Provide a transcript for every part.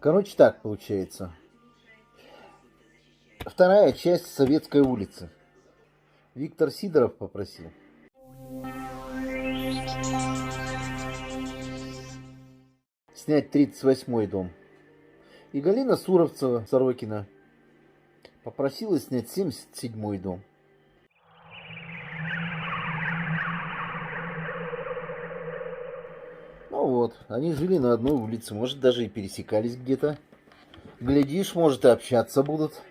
Короче, так получается. Вторая часть Советской улицы. Виктор Сидоров попросил. Снять 38-й дом. И Галина Суровцева, Сорокина, попросила снять 77-й дом. Ну вот, они жили на одной улице, может даже и пересекались где-то. Глядишь, может и общаться будут.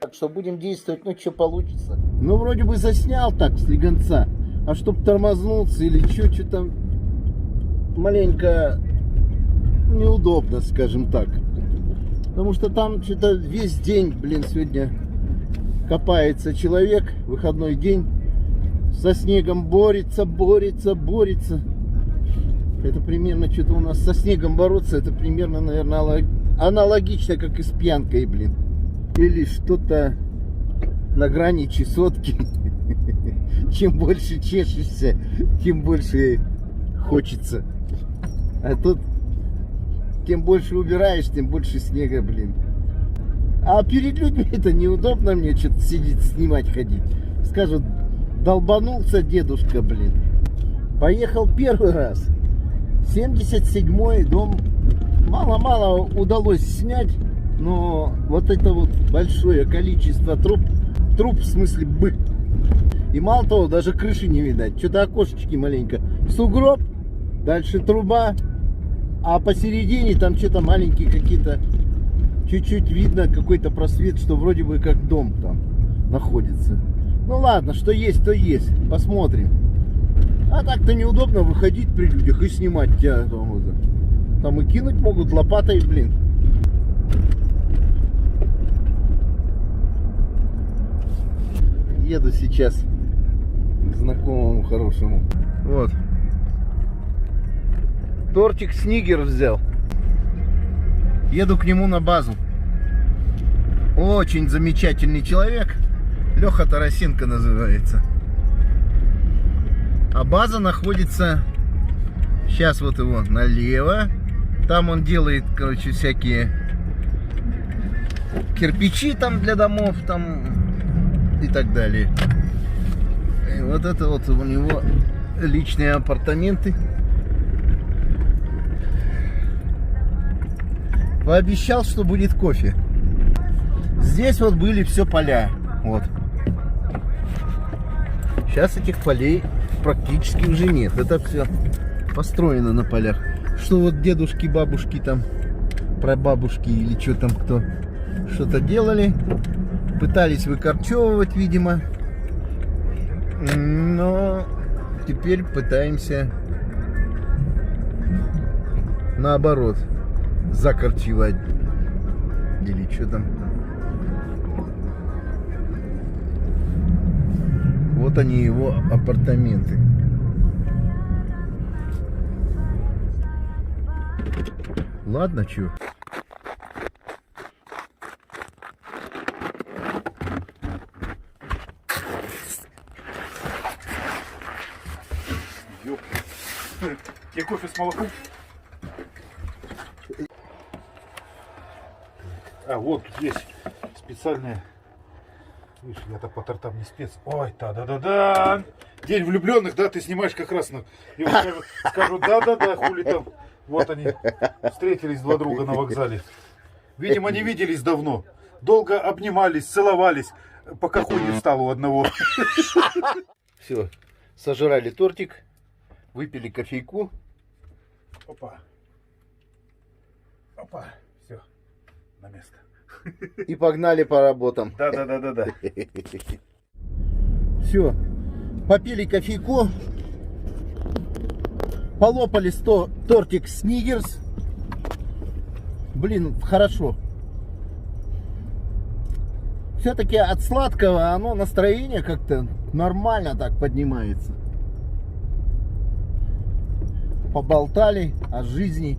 Так что будем действовать, ну что получится. Ну вроде бы заснял так слегонца, а чтоб тормознулся или что-то маленько неудобно, скажем так. Потому что там что-то весь день, блин, сегодня копается человек, выходной день, со снегом борется. Это примерно что-то у нас со снегом бороться, это примерно, наверное, аналогично, как и с пьянкой, блин. Или что-то на грани чесотки. Чем больше чешешься, тем больше хочется. А тут тем больше убираешь, тем больше снега, блин. А перед людьми это неудобно мне что-то сидеть, снимать, ходить. Скажут, долбанулся дедушка, блин. Поехал первый раз. 77-й дом мало-мало удалось снять, но вот это вот большое количество труб в смысле и мало того, даже крыши не видать, что-то окошечки маленько, сугроб, дальше труба, а посередине там что-то маленькие какие-то, чуть-чуть видно какой-то просвет, что вроде бы как дом там находится. Ну ладно, что есть, то есть, посмотрим. А так-то неудобно выходить при людях и снимать тебя там и кинуть могут лопатой, блин. Еду сейчас к знакомому хорошему. Вот. Тортик Снигер взял. Еду к нему на базу. Очень замечательный человек. Леха Тарасенко называется. А база находится, сейчас вот его налево, там он делает, короче, всякие кирпичи там для домов, там и так далее. И вот это вот у него личные апартаменты. Пообещал, что будет кофе. Здесь вот были все поля, вот. Сейчас этих полей практически уже нет. Это все построено на полях. Что вот дедушки, бабушки там, прабабушки или что там кто что-то делали. Пытались выкорчевывать, видимо. Но теперь пытаемся наоборот закорчевать. Или что там. Вот они, его апартаменты. Ладно, чё. Тебе кофе с молоком? А, вот тут есть специальная. Видишь, я-то по тортам не спец. Ой, да-да-да-да. День влюбленных, да, ты снимаешь как раз на... И вот скажут, да-да-да, хули там. Вот они, встретились два друга на вокзале. Видимо, не виделись давно. Долго обнимались, целовались, пока хуй не встал у одного. Все, сожрали тортик, выпили кофейку. Опа. Опа, все, на место. И погнали по работам. Да. Все, попили кофейку, полопали тортик Снигерс. Блин, хорошо. Все-таки от сладкого оно настроение как-то нормально так поднимается. Поболтали о жизни.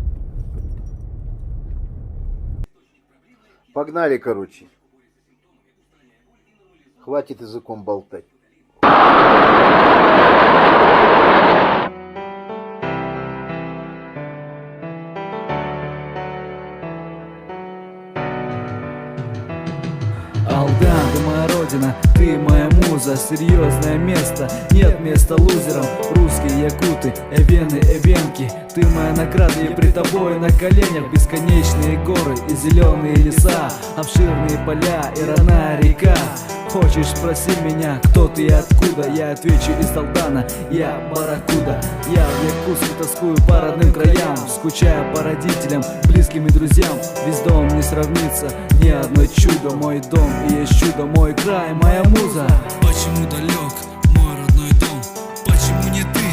Погнали, короче. Хватит языком болтать. родина, ты моя муза, серьезное место, нет места лузерам. Русские, якуты, эвены, эвенки, ты моя награда, и при тобой на коленях бесконечные горы и зеленые леса, обширные поля и родная река. Хочешь, спроси меня, кто ты и откуда? Я отвечу из Алдана, я барракуда. Я в Якутске тоскую по родным краям, скучаю по родителям, близким и друзьям. Весь дом не сравнится, ни одно чудо. Мой дом и есть чудо, мой край, моя муза. Почему далек мой родной дом? Почему не ты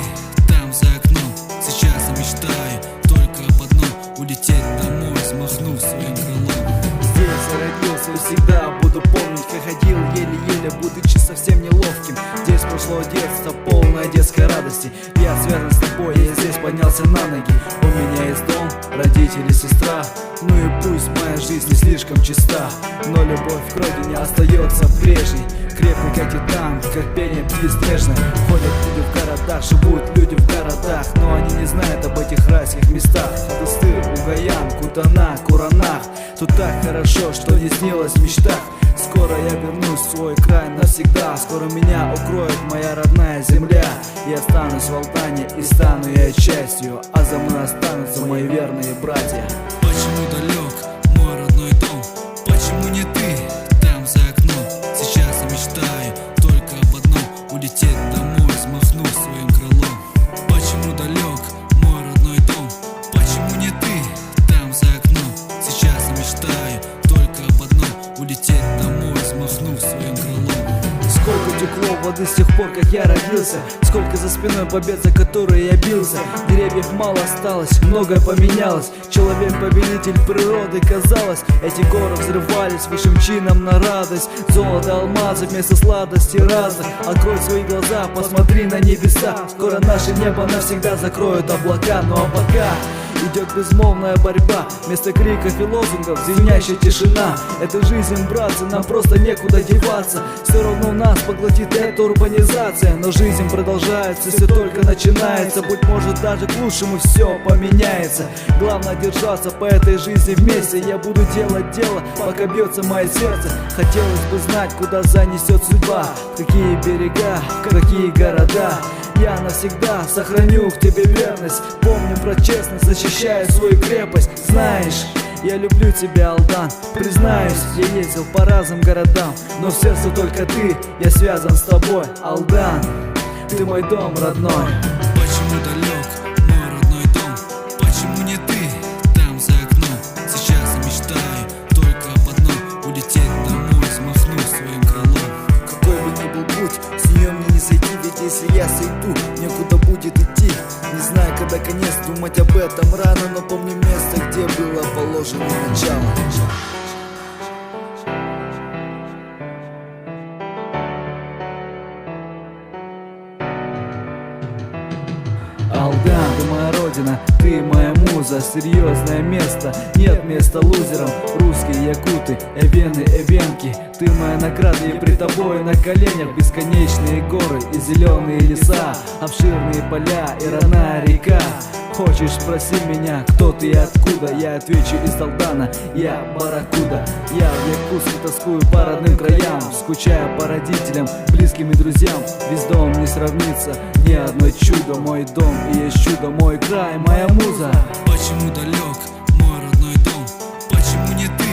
там за окном? Сейчас я мечтаю только об одном: улететь домой, смахнув своим крылом. Здесь я родился и всегда буду помнить, как ходил еле-еле, будучи совсем неловким. Здесь прошло детство, полное детской радости. Я связан с тобой, я здесь поднялся на ноги. У меня есть дом, родители, сестра. Ну и пусть моя жизнь не слишком чиста, но любовь к родине остается прежней. Крепкий как титан, как пение птиц нежно. Ходят люди в городах, живут люди в городах, но они не знают об этих райских местах. Хадастыр, Угаян, Кутана, Куранах. Тут так хорошо, что не снилось в мечтах. Скоро я вернусь в свой край навсегда. Скоро меня укроет моя родная земля. Я останусь в Алтане и стану я частью, а за мной останутся мои верные братья. Почему далек мой родной дом? Почему не ты там за окном? Сейчас я мечтаю только об одном: улететь домой, смахнув своим крылом. Почему далек мой родной дом? Почему не ты там за окном? Сейчас я мечтаю только об одном: улететь домой, смахнув своим крылом. Сколько текло воды с тех пор, как я родился, сколько за спиной побед, за которые я бился. Деревьев мало осталось, многое поменялось. Человек-повелитель природы, казалось. Эти горы взрывались высшим чином на радость. Золото, алмазы вместо сладостей разных. Открой свои глаза, посмотри на небеса. Скоро наше небо навсегда закроют облака. Ну а пока идет безмолвная борьба, вместо криков и лозунгов звенящая тишина. Это жизнь, братцы, нам просто некуда деваться. Все равно нас поглотит эта урбанизация, но жизнь продолжается, все только начинается. Быть может, даже к лучшему все поменяется. Главное держаться по этой жизни вместе. Я буду делать дело, пока бьется мое сердце. Хотелось бы знать, куда занесет судьба, в какие берега, в какие города. Я навсегда сохраню к тебе верность. Помню про честность, защищаю свою крепость. Знаешь, я люблю тебя, Алдан. Признаюсь, я ездил по разным городам, но в сердце только ты, я связан с тобой, Алдан. Ты мой дом родной. Почему далек мой родной дом? Почему не ты там за окном? Сейчас я мечтаю только об одном: улететь домой, смахнув своим крылом. Какой бы ни был путь, с нее мне не сойти. Ведь если я сойду, некуда будет идти. Не знаю, когда конец, думать об этом рано, но помню место, где было положено начало. Алдан, ты моя родина, ты моя муза, серьезное место, нет места лузерам. Русские, якуты, эвены, эвенки, ты моя награда, и при тобой на коленях бесконечные горы и зеленые леса, обширные поля и родная река. Хочешь, спроси меня, кто ты и откуда? Я отвечу из Алдана, я барракуда. Я в Якутске тоскую по родным краям, скучаю по родителям, близким и друзьям. Весь дом не сравнится, ни одно чудо. Мой дом и есть чудо, мой край, моя муза. Почему далек мой родной дом? Почему не ты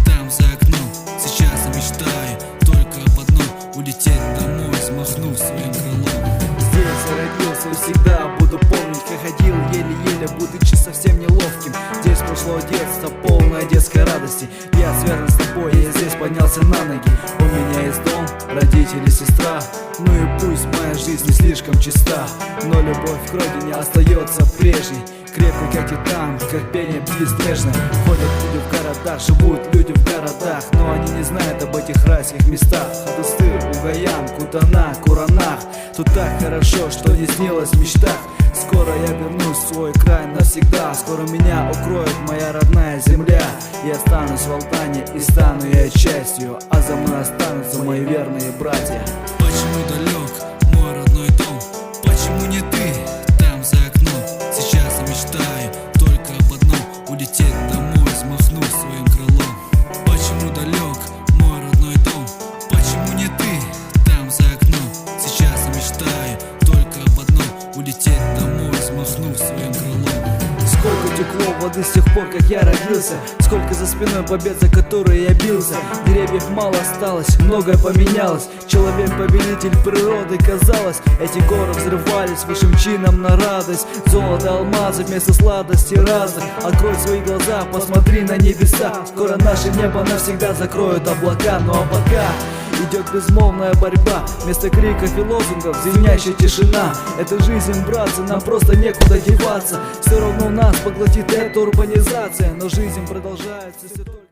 там за окном? Сейчас я мечтаю только об одном: улететь домой, смахнув своим крылом. Здесь я родился и всегда буду помнить, как ходил еле-еле, будучи совсем неловким. Здесь прошло детство, полное детской радости. Я связан с тобой, я здесь поднялся на ноги. У меня есть дом, родители, сестра. Ну и пусть моя жизнь не слишком чиста, но любовь к родине остается прежней. Крепкий как титан, как пение птиц нежно. Ходят люди в городах, живут люди в городах, но они не знают об этих райских местах. Хадастыр, Угаян, Кутана, Куранах. Тут так хорошо, что не снилось в мечтах. Скоро я вернусь в свой край навсегда. Скоро меня укроет моя родная земля. Я останусь в Алтане и стану я частью, а за мной останутся мои верные братья. Почему далек мой родной дом? Почему не ты там за окном? Сейчас я мечтаю только об одном: улететь домой, смахнув своим крылом. Почему далек мой родной дом? Почему не родился. Сколько за спиной побед, за которые я бился. Деревьев мало осталось, многое поменялось. Человек-повелитель природы, казалось. Эти горы взрывались высшим чином на радость. Золото, алмазы вместо сладостей разных. Открой свои глаза, посмотри на небеса. Скоро наше небо навсегда закроют облака. Ну а пока идет безмолвная борьба. Вместо криков и лозунгов звенящая тишина. Это жизнь, братцы, нам просто некуда деваться. Все равно нас поглотит эта урбанизация. Но жизнь продолжается все только...